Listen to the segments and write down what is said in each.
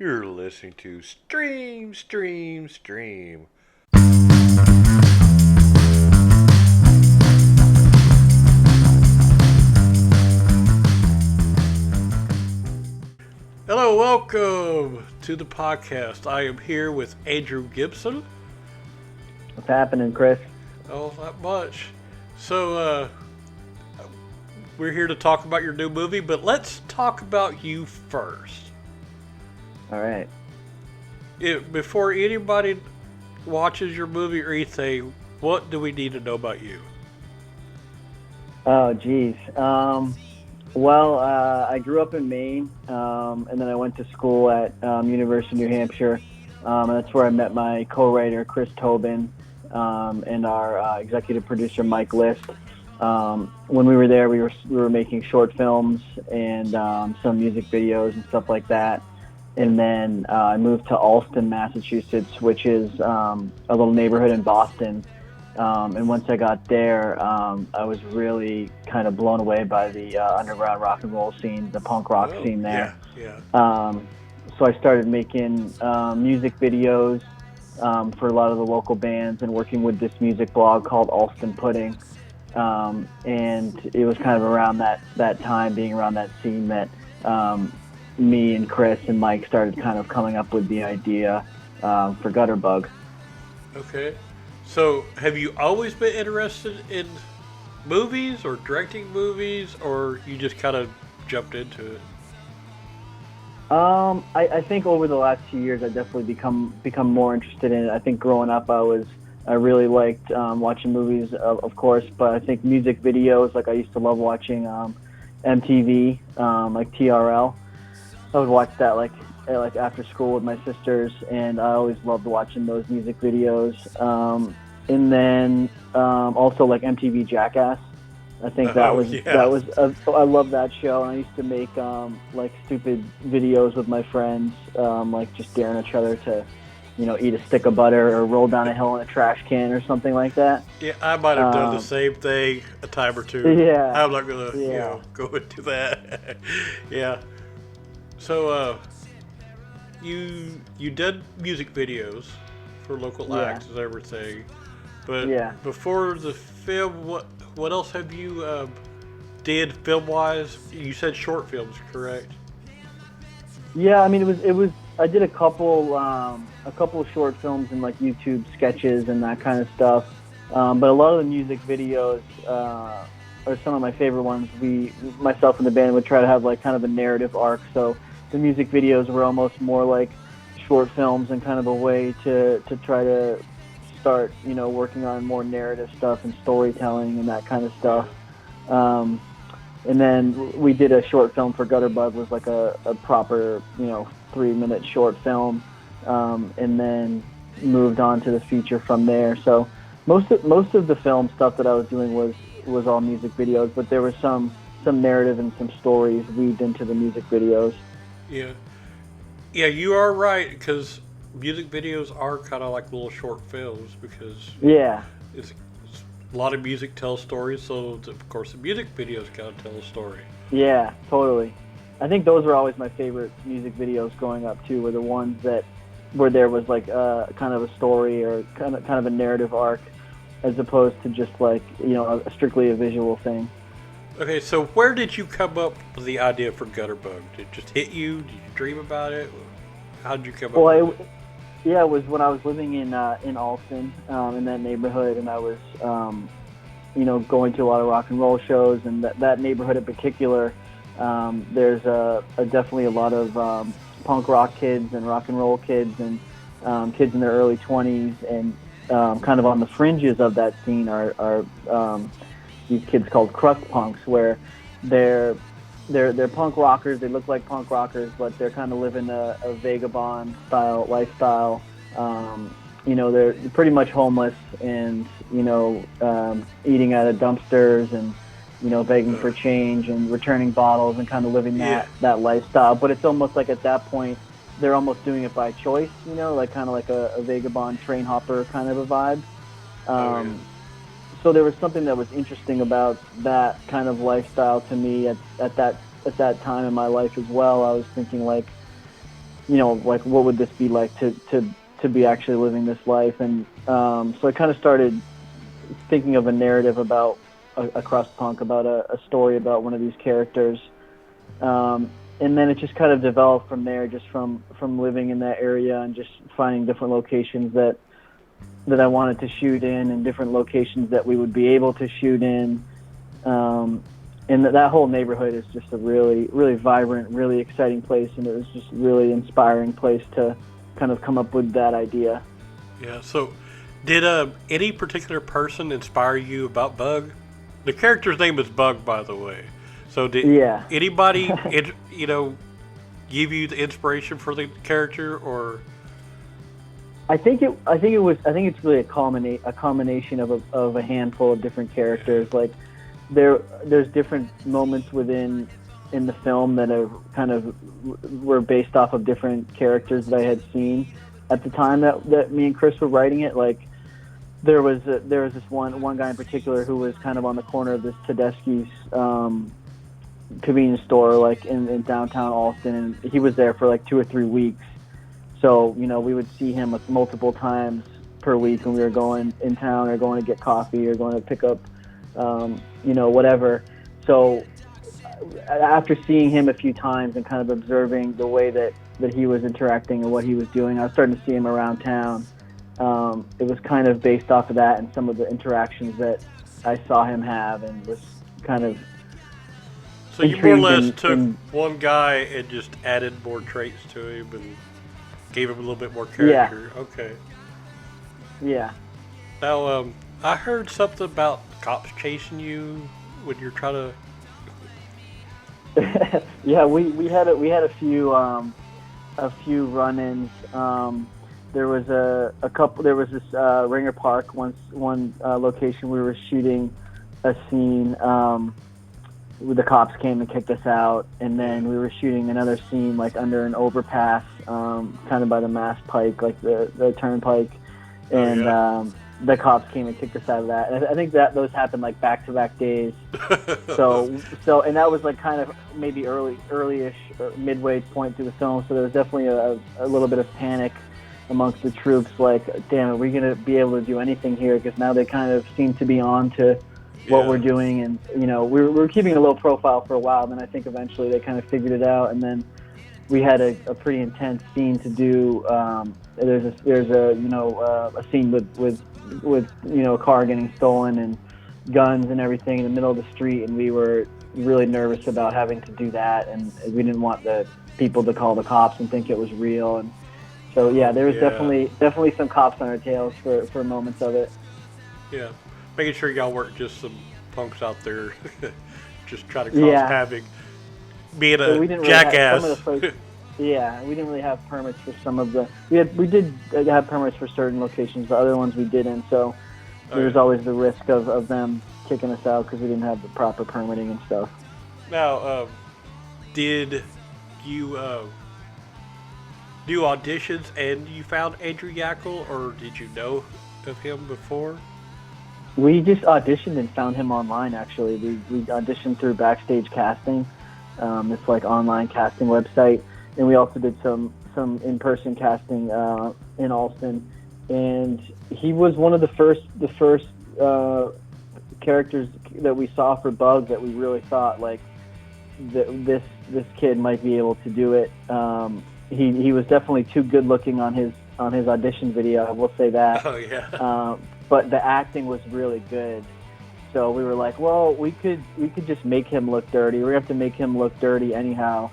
You're listening to Stream, Stream, Stream. Hello, welcome to the podcast. I am here with Andrew Gibson. What's happening, Chris? Oh, not much. So, we're here to talk about your new movie, but let's talk about you first. All right. Before anybody watches your movie or anything, what do we need to know about you? Oh, geez. I grew up in Maine, and then I went to school at University of New Hampshire. And that's where I met my co-writer, Chris Tobin, and our executive producer, Mike List. When we were there, we were making short films and some music videos and stuff like that. And then I moved to Allston, Massachusetts, which is a little neighborhood in Boston. And once I got there, I was really kind of blown away by the underground rock and roll scene, the punk rock scene there. Yeah. So I started making music videos for a lot of the local bands and working with this music blog called Allston Pudding. And it was kind of around that time, being around that scene, that me and Chris and Mike started kind of coming up with the idea for Gutterbug. Okay. So, have you always been interested in movies or directing movies, or you just kind of jumped into it? I think over the last few years, I've definitely become more interested in it. I think growing up, I really liked watching movies, of course, but I think music videos, like I used to love watching MTV, like TRL. I would watch that like after school with my sisters, and I always loved watching those music videos. And then also like MTV Jackass. I think that was I love that show, and I used to make like stupid videos with my friends, like just daring each other to, eat a stick of butter or roll down a hill in a trash can or something like that. Yeah, I might have done the same thing a time or two. Yeah. I'm not gonna go into that. Yeah. So, you did music videos for local acts and everything, but before the film, what else have you did film-wise? You said short films, correct? Yeah, I mean it was. I did a couple of short films and like YouTube sketches and that kind of stuff, but a lot of the music videos are some of my favorite ones. Myself and the band would try to have like kind of a narrative arc, so the music videos were almost more like short films and kind of a way to try to start, working on more narrative stuff and storytelling and that kind of stuff. And then we did a short film for Gutterbug, was like a proper, 3-minute short film, and then moved on to the feature from there. So most of the film stuff that I was doing was all music videos, but there was some narrative and some stories weaved into the music videos. Yeah, you are right, because music videos are kind of like little short films, because it's a lot of music tells stories, so of course the music videos gotta tell a story. Yeah, totally. I think those were always my favorite music videos growing up too, were the ones where there was like kind of a story or kind of a narrative arc, as opposed to just like strictly a visual thing. Okay, so where did you come up with the idea for Gutterbug? Did it just hit you? Did you dream about it? How did you come up with it? Yeah, it was when I was living in Allston, in that neighborhood, and I was, going to a lot of rock and roll shows, and that neighborhood in particular, there's definitely a lot of punk rock kids and rock and roll kids and kids in their early 20s, and kind of on the fringes of that scene are these kids called crust punks, where they're punk rockers. They look like punk rockers, but they're kind of living a vagabond style lifestyle. They're pretty much homeless and eating out of dumpsters and begging for change and returning bottles and kind of living that lifestyle. But it's almost like at that point they're almost doing it by choice. Like kind of like a vagabond train hopper kind of a vibe. So there was something that was interesting about that kind of lifestyle to me at that time in my life as well. I was thinking like, like what would this be like to be actually living this life. And so I kind of started thinking of a narrative about a crust punk, about a story about one of these characters. And then it just kind of developed from there, just from living in that area and just finding different locations that I wanted to shoot in, and different locations that we would be able to shoot in. And that whole neighborhood is just a really, really vibrant, really exciting place, and it was just a really inspiring place to kind of come up with that idea. Yeah, so did any particular person inspire you about Bug? The character's name is Bug, by the way. So did anybody, give you the inspiration for the character, or? I think it's really a combination of a handful of different characters. Like there's different moments in the film that are kind of were based off of different characters that I had seen at the time that me and Chris were writing it. Like there was this one guy in particular who was kind of on the corner of this Tedeschi's convenience store, like in downtown Alston, and he was there for like 2 or 3 weeks. So, we would see him multiple times per week when we were going in town or going to get coffee or going to pick up, whatever. So after seeing him a few times and kind of observing the way that he was interacting and what he was doing, I was starting to see him around town. It was kind of based off of that and some of the interactions that I saw him have, and was kind of. So you more or less took one guy and just added more traits to him and gave him a little bit more character. Yeah. Okay. Yeah. Now, I heard something about cops chasing you when you're trying to. Yeah, we had a few run-ins. There was a couple. There was this Ringer Park one location we were shooting a scene. The cops came and kicked us out, and then we were shooting another scene like under an overpass, kind of by the Mass Pike, like the turnpike, and the cops came and kicked us out of that. And I think that those happened like back-to-back days. So and that was like kind of maybe early-ish or midway point through the film. So there was definitely a little bit of panic amongst the troops, like, damn, are we gonna be able to do anything here? Because now they kind of seem to be on to what we're doing, and we were keeping a low profile for a while. Then I think eventually they kind of figured it out, and then we had a pretty intense scene to do. There's a scene with a car getting stolen and guns and everything in the middle of the street, and we were really nervous about having to do that, and we didn't want the people to call the cops and think it was real. And so there was definitely some cops on our tails for moments of it. Yeah. Making sure y'all weren't just some punks out there just trying to cause havoc, being a jackass. We didn't really have permits for some of the. We did have permits for certain locations, but other ones we didn't. So there was always the risk of them kicking us out because we didn't have the proper permitting and stuff. Now, did you do auditions and you found Andrew Yackel, or did you know of him before? We just auditioned and found him online, actually. We auditioned through Backstage Casting. It's like online casting website. And we also did some in-person casting in Alston. And he was one of the first characters that we saw for Bug that we really thought, like, this kid might be able to do it. He was definitely too good looking on his audition video, I will say that. Oh, yeah. But the acting was really good. So we were like, well, we could just make him look dirty. We have to make him look dirty anyhow.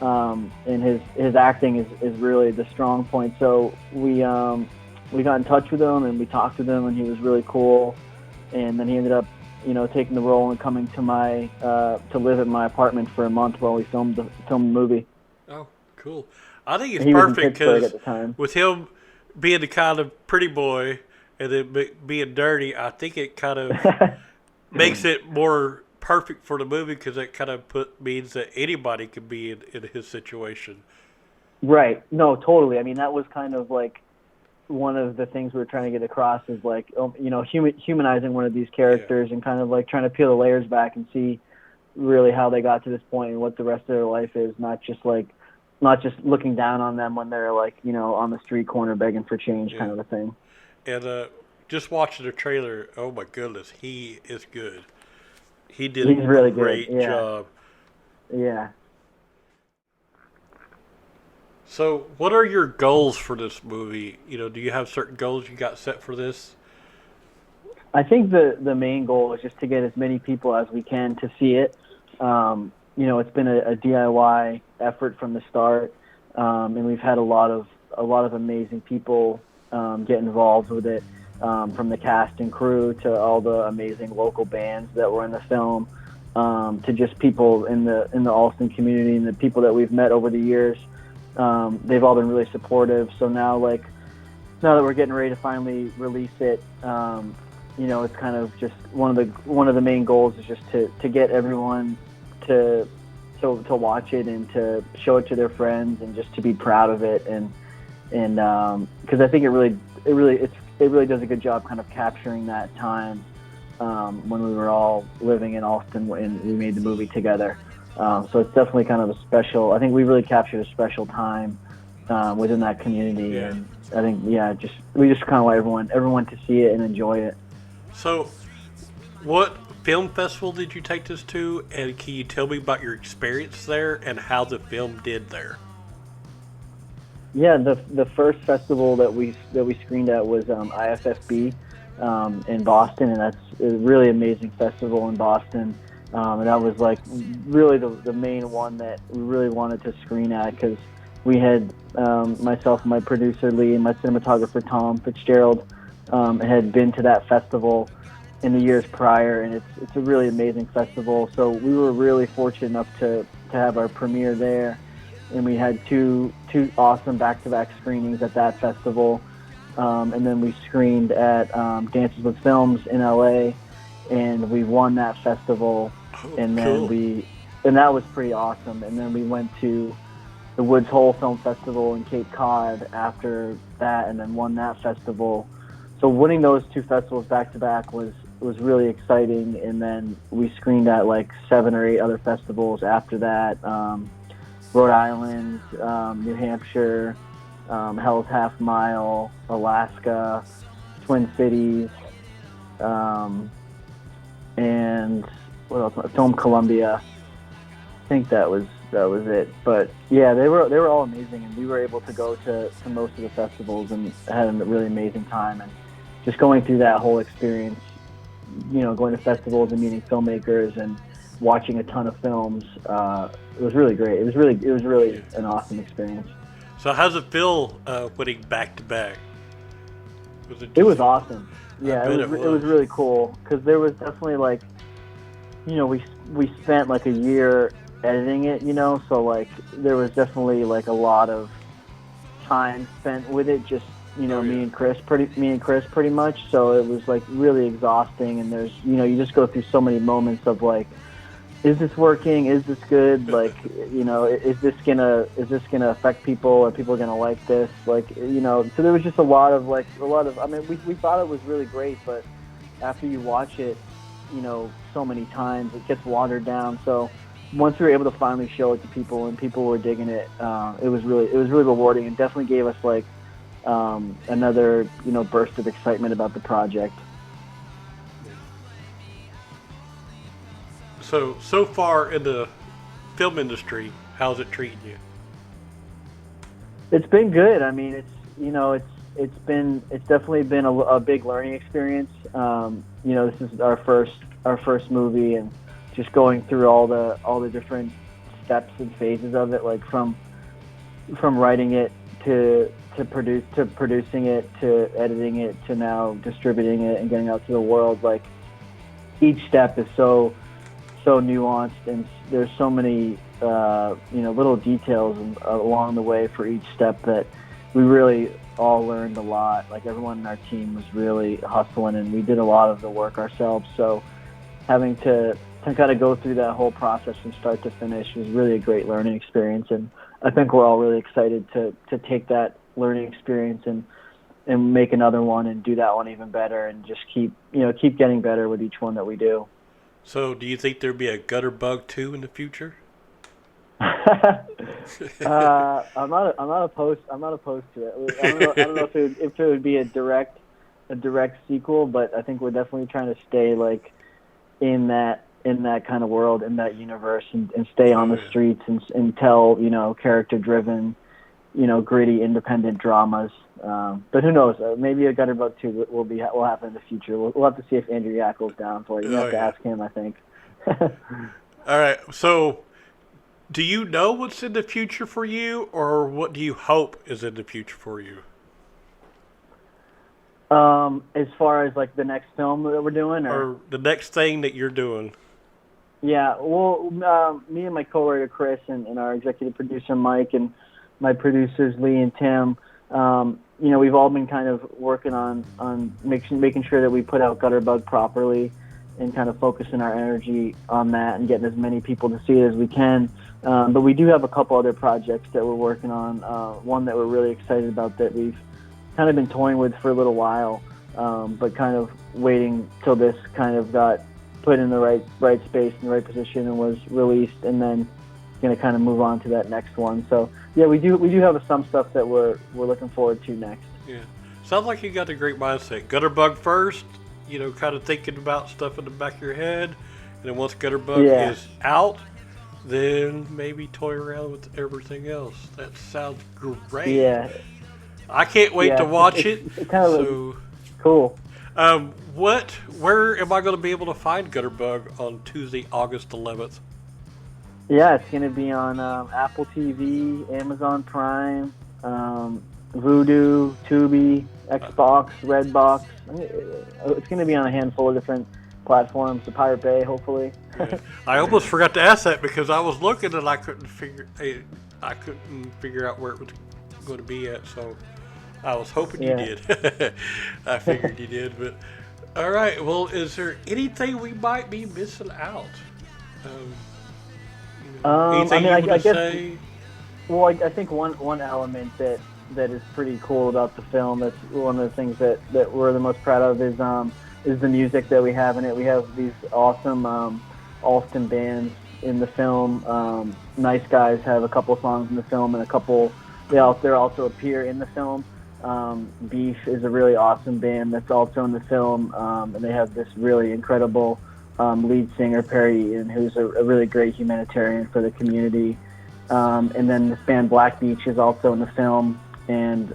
And his acting is really the strong point. So we got in touch with him and we talked with him, and he was really cool. And then he ended up, taking the role and coming to my to live at my apartment for a month while we filmed the movie. Oh, cool. I think it's perfect because with him being the kind of pretty boy and then being dirty, I think it kind of makes it more perfect for the movie, because it kind of means that anybody can be in his situation. Right. No, totally. I mean, that was kind of like one of the things we were trying to get across, is like, humanizing one of these characters and kind of like trying to peel the layers back and see really how they got to this point and what the rest of their life is, not just like not just looking down on them when they're like, on the street corner begging for change, Yeah. kind of a thing. And just watching the trailer, oh my goodness, he is good. He did a He's really good. great Yeah. job. Yeah. So, what are your goals for this movie? Do you have certain goals you got set for this? I think the main goal is just to get as many people as we can to see it. It's been a DIY effort from the start, and we've had a lot of amazing people get involved with it, from the cast and crew to all the amazing local bands that were in the film, to just people in the Alston community and the people that we've met over the years. They've all been really supportive. So now that we're getting ready to finally release it, it's kind of just one of the main goals is just to get everyone to watch it and to show it to their friends and just to be proud of it, and because I think it really does a good job kind of capturing that time when we were all living in Alston and we made the movie together. So it's definitely kind of a special. I think we really captured a special time within that community, Yeah. and I think we just kind of want everyone to see it and enjoy it. So, what film festival did you take this to, and can you tell me about your experience there and how the film did there? Yeah, the first festival that we screened at was IFFB in Boston, and that's a really amazing festival in Boston. And that was like really the main one that we really wanted to screen at, because we had myself, my producer Lee, and my cinematographer Tom Fitzgerald had been to that festival in the years prior, and it's a really amazing festival. So we were really fortunate enough to have our premiere there, and we had two awesome back-to-back screenings at that festival, and then we screened at Dances with Films in LA, and we won that festival. And then Cool. and that was pretty awesome. And then we went to the Woods Hole Film Festival in Cape Cod after that, and then won that festival. So winning those two festivals back to back was really exciting. And then we screened at like 7 or 8 other festivals after that: Rhode Island, New Hampshire, Hell's Half Mile, Alaska, Twin Cities, and what else? Film Columbia. I think that was it. But yeah, they were all amazing, and we were able to go to most of the festivals and had a really amazing time. And just going through that whole experience, going to festivals and meeting filmmakers and watching a ton of films, it was really great. It was really an awesome experience. So, how's it feel winning back to back? It was awesome. Yeah, bet it was really cool, because there was definitely like, we spent like a year editing it, so like there was definitely like a lot of time spent with it, just me and Chris pretty much. So it was like really exhausting, and there's you just go through so many moments of like, is this working? Is this good? Like, is this gonna affect people? Are people gonna like this? Like, so there was just a lot of. I mean, we thought it was really great, but after you watch it, so many times, it gets watered down. So once we were able to finally show it to people and people were digging it, it was really rewarding, and definitely gave us like another burst of excitement about the project. So far in the film industry, how's it treating you? It's been good. I mean, it's definitely been a big learning experience. This is our first movie, and just going through all the different steps and phases of it, like from writing it to producing it to editing it to now distributing it and getting out to the world. Like, each step is so nuanced, and there's so many little details along the way for each step that we really all learned a lot. Like, everyone in our team was really hustling, and we did a lot of the work ourselves. So having to kind of go through that whole process from start to finish was really a great learning experience. And I think we're all really excited to take that learning experience and make another one and do that one even better, and just keep getting better with each one that we do. So, do you think there'll be a Gutterbug 2 in the future? I'm not opposed. I'm not opposed to it. I don't know if it would be a direct sequel, but I think we're definitely trying to stay like in that kind of world, in that universe, and stay on the streets and tell, you know, character driven, you know, gritty independent dramas. But who knows? Maybe a Gutterbug 2 will happen in the future. We'll have to see if Andrew Yackel's down for it. You have to ask him, I think. All right. So, do you know what's in the future for you, or what do you hope is in the future for you? As far as like the next film that we're doing, or the next thing that you're doing. Yeah, well, me and my co-writer Chris and our executive producer Mike and my producers Lee and Tim, you know, we've all been kind of working on making sure that we put out Gutterbug properly and kind of focusing our energy on that and getting as many people to see it as we can. But we do have a couple other projects that we're working on. One that we're really excited about that we've kind of been toying with for a little while, but kind of waiting till this kind of got put in the right space in the right position and was released, and then going to kind of move on to that next one. So yeah, we do have some stuff that we're looking forward to next. Yeah, sounds like you got a great mindset. Gutterbug first, you know, kind of thinking about stuff in the back of your head, and then once Gutterbug is out, then maybe toy around with everything else. That sounds great. Yeah, I can't wait to watch it. It's kind of cool. Where am I going to be able to find Gutterbug on Tuesday, August 11th? Yeah, it's going to be on Apple TV, Amazon Prime, Vudu, Tubi, Xbox, Redbox. It's going to be on a handful of different platforms, the Pirate Bay, hopefully. Yeah. I almost forgot to ask that because I was looking and I couldn't figure out where it was going to be at, so I was hoping you did. I figured you did, but all right. Well, is there anything we might be missing out? Anything I guess. Say? Well, I think one element that is pretty cool about the film. That's one of the things that we're the most proud of is the music that we have in it. We have these awesome Alston bands in the film. Nice Guys have a couple songs in the film, and a couple they also appear in the film. Beef is a really awesome band that's also in the film, and they have this really incredible lead singer, Perry Eaton, who's a really great humanitarian for the community. And then this band Black Beach is also in the film, and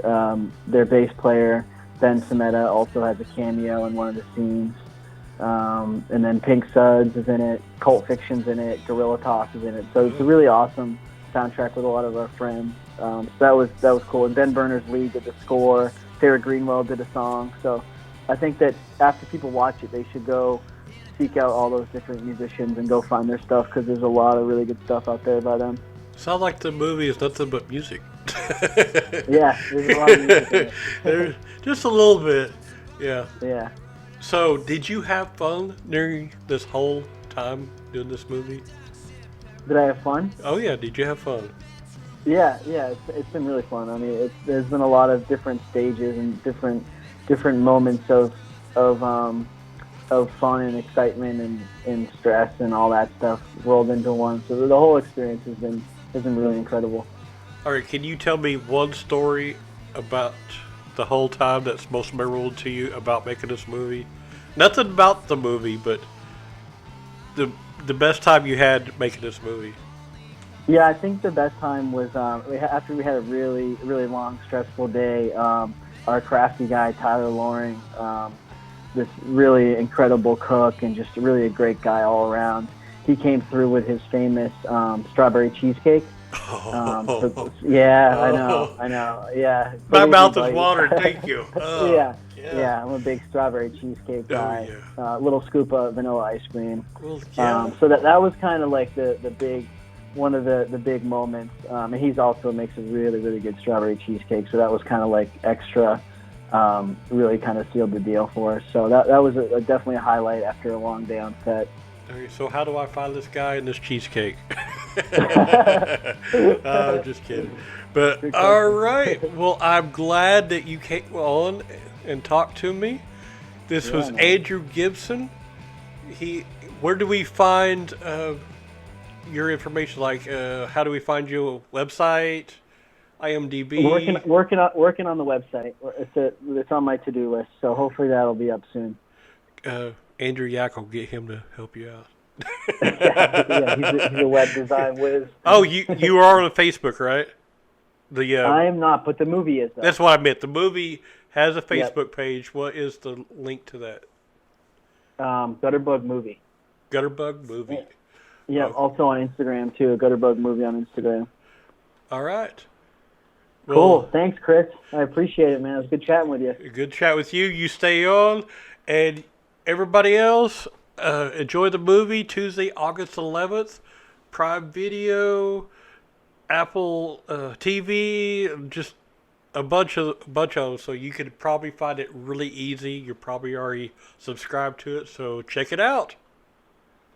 their bass player, Ben Sameta, also has a cameo in one of the scenes. And then Pink Suds is in it, Cult Fiction's in it, Gorilla Talk is in it. So it's a really awesome soundtrack with a lot of our friends. So that was cool. And Ben Berners-Lee did the score. Sarah Greenwell did a song. So I think that after people watch it, they should go seek out all those different musicians and go find their stuff, because there's a lot of really good stuff out there by them. Sounds like the movie is nothing but music. Yeah, there's a lot of music in it. There's just a little bit. Yeah. Yeah. So, did you have fun during this whole time doing this movie? Did I have fun? Oh yeah, did you have fun? Yeah, it's been really fun. I mean, there's been a lot of different stages and different moments of fun and excitement and stress and all that stuff rolled into one. So the whole experience has been really incredible. All right, can you tell me one story about the whole time that's most memorable to you about making this movie? Nothing about the movie, but the best time you had making this movie. Yeah, I think the best time was after we had a really, really long, stressful day. Our crafty guy, Tyler Loring, this really incredible cook and just really a great guy all around. He came through with his famous strawberry cheesecake. I know. Yeah. My mouth is watering. Thank you. Yeah. I'm a big strawberry cheesecake guy. Oh, yeah. Little scoop of vanilla ice cream. Well, yeah. So that was kind of like the big one of the big moments. And he's also makes a really, really good strawberry cheesecake. So that was kind of like extra. Really kind of sealed the deal for us. So that was definitely a highlight after a long day on set. Okay, so how do I find this guy and this cheesecake? Just kidding. But all right. Well, I'm glad that you came on and talked to me. This was Andrew Gibson. Where do we find your information? Like, how do we find you? Website, IMDb. Working on the website. It's on my to-do list, so hopefully that'll be up soon. Andrew Yak will get him to help you out. Yeah, he's a web design whiz. Oh, you are on Facebook, right? I am not, but the movie is, though. That's what I meant. The movie has a Facebook page. What is the link to that? Gutterbug movie. Gutterbug movie. Yeah, also on Instagram, too. Gutterbug movie on Instagram. All right. Well, cool. Thanks, Chris. I appreciate it, man. It was good chatting with you. Good chat with you. You stay on. And everybody else, enjoy the movie Tuesday, August 11th. Prime Video, Apple TV, just a bunch of them. So you could probably find it really easy. You're probably already subscribed to it. So check it out.